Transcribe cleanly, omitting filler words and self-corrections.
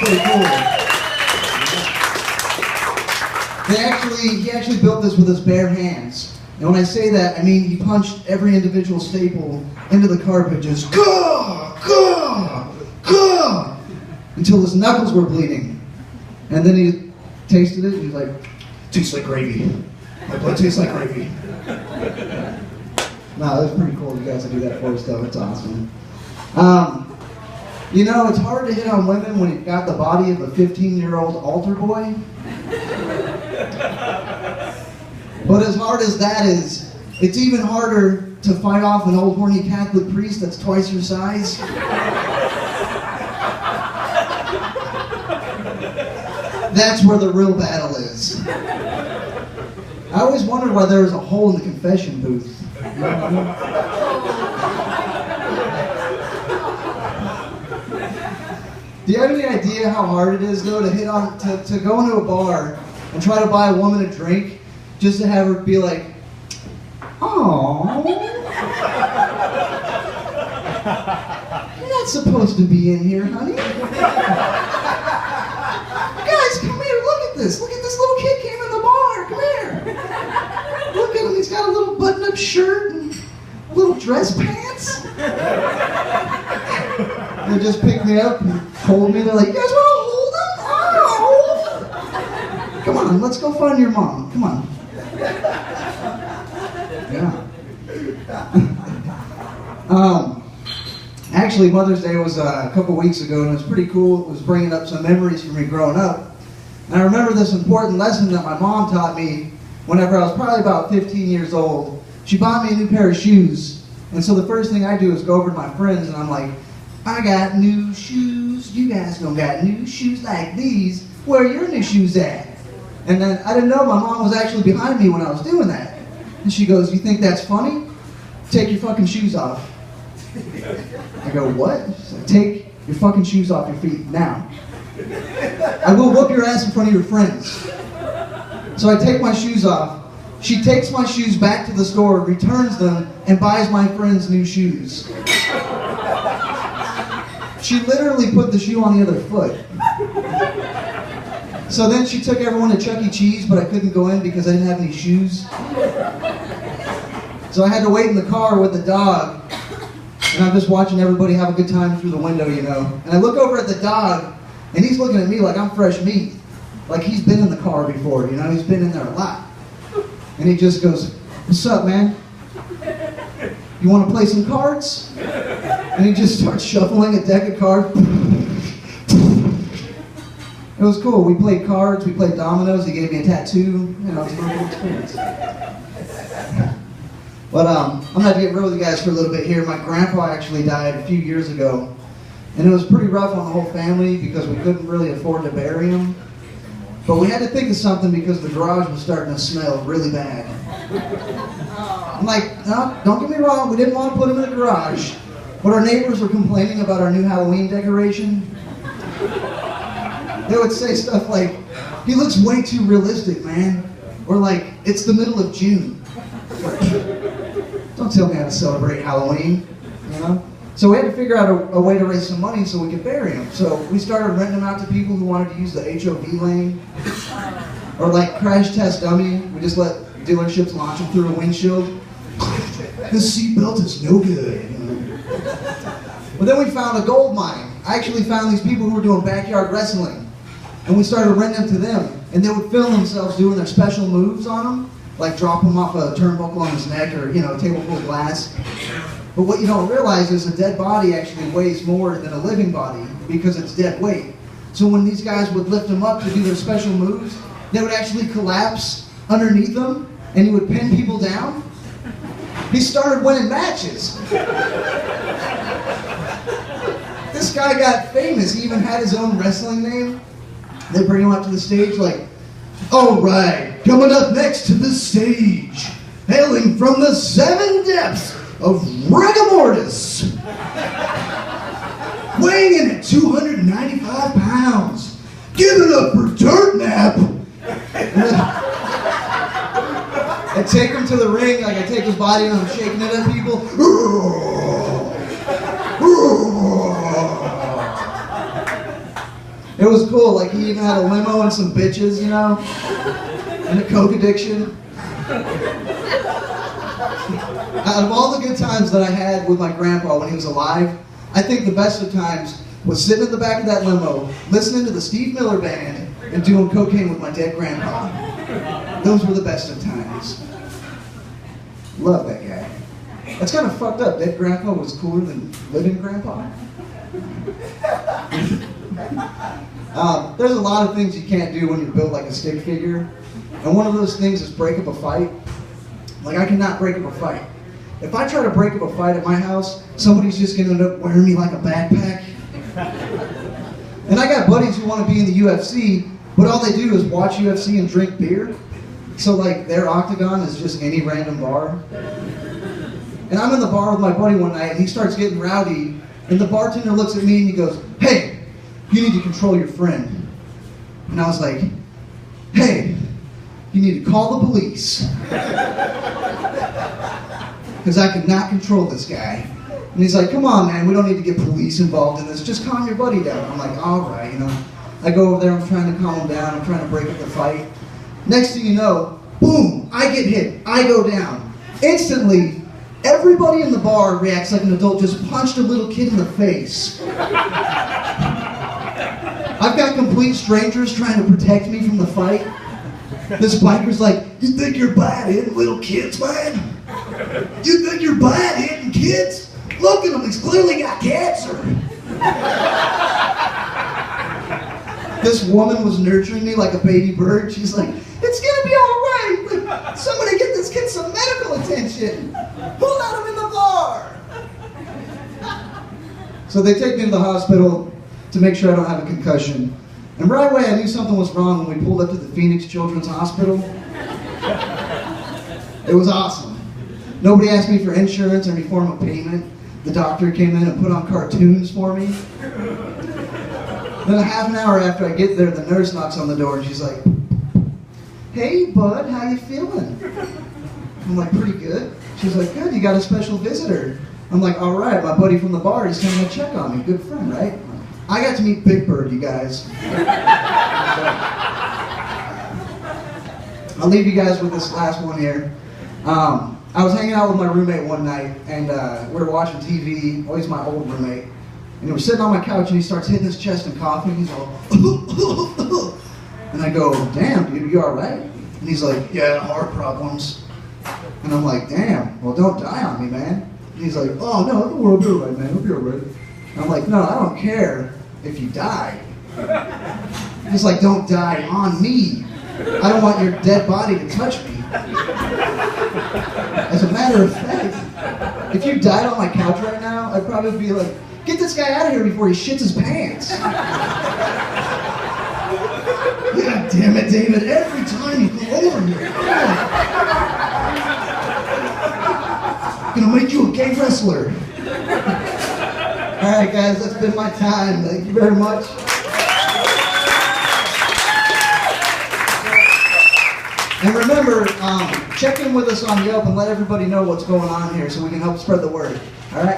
Pretty cool. He actually built this with his bare hands. And when I say that, I mean he punched every individual staple into the carpet, just gah, gah, gah, until his knuckles were bleeding. And then he tasted it and he's like, tastes like gravy. My blood tastes like gravy. No, that's pretty cool. You guys to do that for us, though. It's awesome. You know, it's hard to hit on women when you've got the body of a 15-year-old altar boy. But as hard as that is, it's even harder to fight off an old horny Catholic priest that's twice your size. That's where the real battle is. I always wondered why there was a hole in the confession booth. You know what I mean? Do you have any idea how hard it is, though, to go into a bar and try to buy a woman a drink just to have her be like, "Aww, you're not supposed to be in here, honey. Guys, come here, look at this. Look at this little kid came in the bar. Come here. Look at him, he's got a little button-up shirt and little dress pants." They just picked me up and hold me. They're like, "You guys want to hold him? Oh! Come on, let's go find your mom. Come on." Yeah. Actually, Mother's Day was a couple weeks ago, and it was pretty cool. It was bringing up some memories for me growing up. And I remember this important lesson that my mom taught me whenever I was probably about 15 years old. She bought me a new pair of shoes. And so the first thing I do is go over to my friends, and I'm like, "I got new shoes. You guys don't got new shoes like these. Where are your new shoes at?" And then I didn't know my mom was actually behind me when I was doing that. And she goes, "You think that's funny? Take your fucking shoes off." I go, "What?" She's like, "Take your fucking shoes off your feet now. I will whoop your ass in front of your friends." So I take my shoes off. She takes my shoes back to the store, returns them, and buys my friends new shoes. She literally put the shoe on the other foot. So then she took everyone to Chuck E. Cheese, but I couldn't go in because I didn't have any shoes. So I had to wait in the car with the dog, and I'm just watching everybody have a good time through the window, you know. And I look over at the dog, and he's looking at me like I'm fresh meat. Like he's been in the car before, you know, he's been in there a lot. And he just goes, "What's up, man? You want to play some cards?" And he just starts shuffling a deck of cards. It was cool. We played cards, we played dominoes, he gave me a tattoo. You know, it was a really cool experience. But I'm going to get real with you guys for a little bit here. My grandpa actually died a few years ago. And it was pretty rough on the whole family because we couldn't really afford to bury him. But we had to think of something because the garage was starting to smell really bad. I'm like, no, don't get me wrong, we didn't want to put him in the garage. But our neighbors were complaining about our new Halloween decoration. They would say stuff like, "He looks way too realistic, man." Or like, "It's the middle of June." Don't tell me how to celebrate Halloween, you know? So we had to figure out a way to raise some money so we could bury him. So we started renting them out to people who wanted to use the HOV lane. Or like crash test dummy. We just let dealerships launch them through a windshield. "This seatbelt is no good." You know? But then we found a gold mine. I actually found these people who were doing backyard wrestling. And we started renting them to them. And they would film themselves doing their special moves on them. Like drop him off a turnbuckle on his neck or, you know, a table full of glass. But what you don't realize is a dead body actually weighs more than a living body because it's dead weight. So when these guys would lift him up to do their special moves, they would actually collapse underneath him and he would pin people down. He started winning matches. This guy got famous. He even had his own wrestling name. They bring him up to the stage like, "All right, coming up next to the stage, hailing from the 7 depths of rigor mortis, weighing in at 295 pounds, give it up for Dirt Nap." I take him to the ring, like I take his body and I'm shaking it at people. It was cool. Like he even had a limo and some bitches, you know, and a coke addiction. Out of all the good times that I had with my grandpa when he was alive, I think the best of times was sitting in the back of that limo, listening to the Steve Miller Band, and doing cocaine with my dead grandpa. Those were the best of times. Love that guy. That's kind of fucked up. Dead grandpa was cooler than living grandpa. There's a lot of things you can't do when you're built like a stick figure. And one of those things is break up a fight. Like, I cannot break up a fight. If I try to break up a fight at my house, somebody's just going to end up wearing me like a backpack. And I got buddies who want to be in the UFC, but all they do is watch UFC and drink beer. So, like, their octagon is just any random bar. And I'm in the bar with my buddy one night, and he starts getting rowdy, and the bartender looks at me and he goes, "Hey, you need to control your friend." And I was like, "Hey, you need to call the police." Because I could not control this guy. And he's like, "Come on, man, we don't need to get police involved in this. Just calm your buddy down." I'm like, "All right, you know." I go over there, I'm trying to calm him down, I'm trying to break up the fight. Next thing you know, boom, I get hit, I go down. Instantly, everybody in the bar reacts like an adult just punched a little kid in the face. I've got complete strangers trying to protect me from the fight. This biker's like, "You think you're bad hitting little kids, man? You think you're bad hitting kids? Look at him, he's clearly got cancer." This woman was nurturing me like a baby bird. She's like, "It's gonna be all right. Like, somebody get this kid some medical attention. Pull out him in the bar." So they take me to the hospital to make sure I don't have a concussion. And right away I knew something was wrong when we pulled up to the Phoenix Children's Hospital. It was awesome. Nobody asked me for insurance or any form of payment. The doctor came in and put on cartoons for me. Then a half an hour after I get there, the nurse knocks on the door and she's like, "Hey, bud, how you feeling?" I'm like, "Pretty good." She's like, "Good, you got a special visitor." I'm like, "All right, my buddy from the bar, he's coming to check on me. Good friend, right?" I got to meet Big Bird, you guys. I'll leave you guys with this last one here. I was hanging out with my roommate one night, and we were watching TV. Well, he's my old roommate. And we were sitting on my couch, and he starts hitting his chest and coughing. He's all, and I go, "Damn, dude, you all right?" And he's like, "Yeah, heart problems." And I'm like, "Damn, well, don't die on me, man." And he's like, "Oh, no, we'll be all right, man. We'll be all right." And I'm like, "No, I don't care if you die. Just like, don't die on me. I don't want your dead body to touch me." As a matter of fact, if you died on my couch right now, I'd probably be like, "Get this guy out of here before he shits his pants." God damn it, David, every time you come over here. I'm gonna make you a gay wrestler. Alright guys, that's been my time. Thank you very much. And remember, check in with us on Yelp and let everybody know what's going on here so we can help spread the word. Alright?